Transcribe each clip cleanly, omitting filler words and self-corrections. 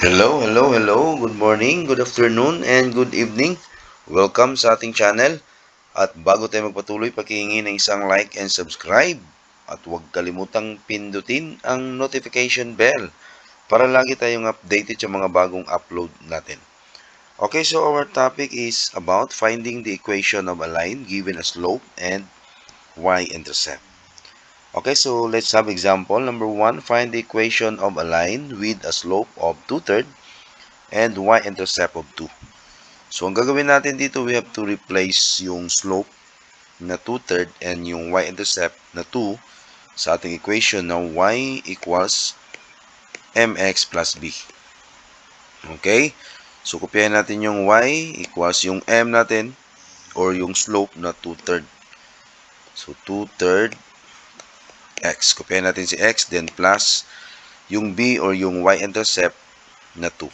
Hello. Good morning, good afternoon, and good evening. Welcome sa ating channel. At bago tayo magpatuloy, pakihingi ng isang like and subscribe. At huwag kalimutang pindutin ang notification bell para lagi tayong updated sa mga bagong upload natin. Okay, so our topic is about finding the equation of a line given a slope and y-intercept. Okay, so let's have example. Number 1, find the equation of a line with a slope of 2/3 and y-intercept of 2. So, ang gagawin natin dito, we have to replace yung slope na 2/3 and yung y-intercept na 2 sa ating equation na y equals mx plus b. Okay? So, kopyahin natin yung y equals yung m natin or yung slope na 2/3. So, 2/3 x. Kopyahin natin si x, then plus yung b or yung y-intercept na 2.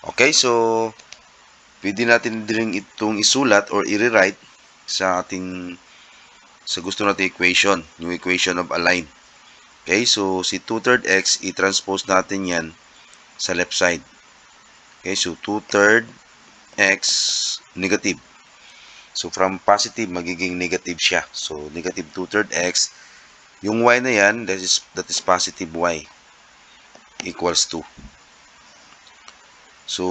Okay, so pwede natin din itong isulat or i-rewrite sa gusto nating equation, yung equation of a line. Okay, so si 2/3 x, i-transpose natin yan sa left side. Okay, so 2/3 x negative. So from positive, magiging negative siya. So negative 2/3 x. Yung y na yan, that is positive y equals 2. So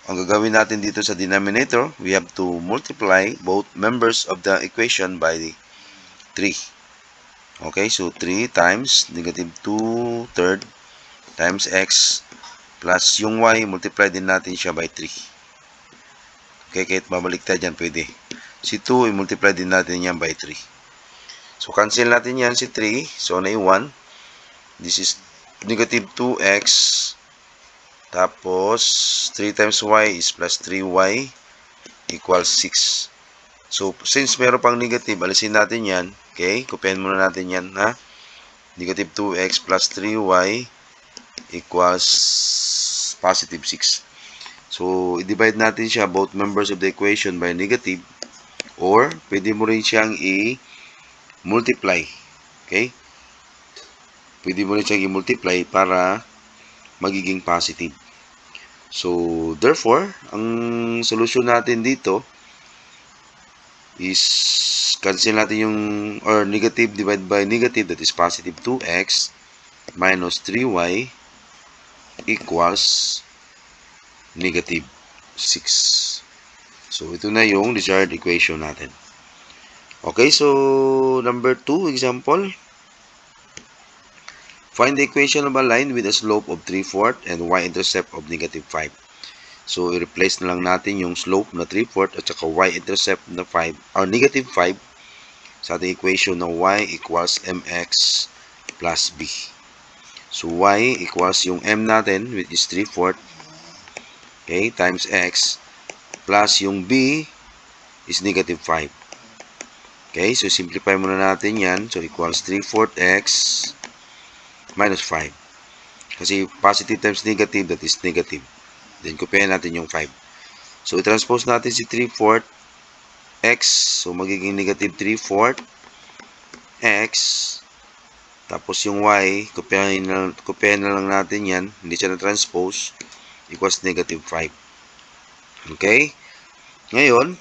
ang gagawin natin dito sa denominator, we have to multiply both members of the equation by 3. Okay, so 3 times negative 2/3 times x plus yung y, multiply din natin siya by 3. Okay, kahit mabaliktad yan, pwede. Si 2, i-multiply din natin yan by 3. So, cancel natin yan si 3. So, na 1. This is negative 2x. Tapos, 3 times y is plus 3y equals 6. So, since meron pang negative, alisin natin yan. Okay? Kopyahin muna natin yan, ha? Negative 2x plus 3y equals positive 6. So, i-divide natin siya, both members of the equation, by negative. Or, pwede mo rin siyang i-multiply. Okay? Pwede mo rin siyang i-multiply para magiging positive. So, therefore, ang solusyon natin dito is cancel natin yung, or negative divided by negative, that is positive 2x minus 3y equals negative 6. So, ito na yung desired equation natin. Okay, so number 2 example. Find the equation of a line with a slope of 3/4 and y-intercept of negative 5. So, i-replace na lang natin yung slope na 3/4 at saka y-intercept na 5 or negative 5 sa ating equation na y equals mx plus b. So, y equals yung m natin, which is 3/4, okay, times x, plus yung b is negative 5. Okay, so simplify muna natin yan. So, equals 3/4 x minus 5. Kasi positive times negative, that is negative. Then, kopyahin natin yung 5. So, i-transpose natin si 3/4 x. So, magiging negative 3/4 x. Tapos, yung y, kopyahin na lang natin yan. Hindi siya na-transpose. Equals negative 5. Okay? Ngayon,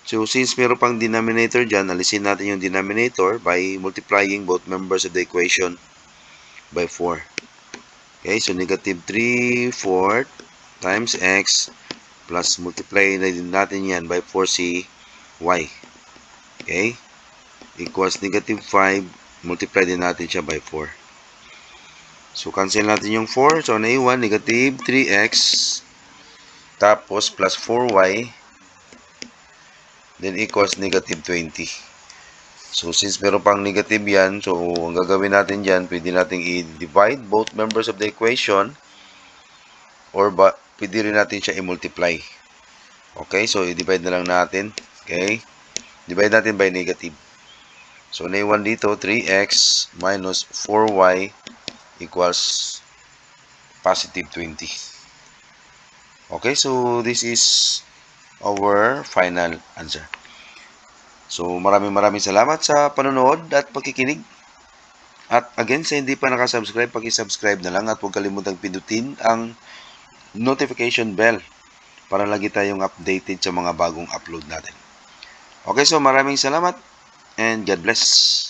so since meron pang denominator dyan, alisin natin yung denominator by multiplying both members of the equation by 4. Okay, so negative 3/4 times x plus multiply na din natin yan by 4c y. Okay, equals negative 5, multiply din natin siya by 4. So, cancel natin yung 4. So, naiwan, negative 3x tapos plus 4y then equals negative 20. So, since meron pang negative yan, so, ang gagawin natin dyan, pwede natin i-divide both members of the equation or pwede rin natin siya i-multiply. Okay, so, i-divide na lang natin. Okay, divide natin by negative. So, naiwan dito, 3x minus 4y equals positive 20. Okay, so, this is our final answer. So, maraming salamat sa panonood at pagkikinig. At again, sa hindi pa nakasubscribe, paki-subscribe na lang at huwag kalimutang pindutin ang notification bell para lagi tayong updated sa mga bagong upload natin. Okay, so maraming salamat and God bless.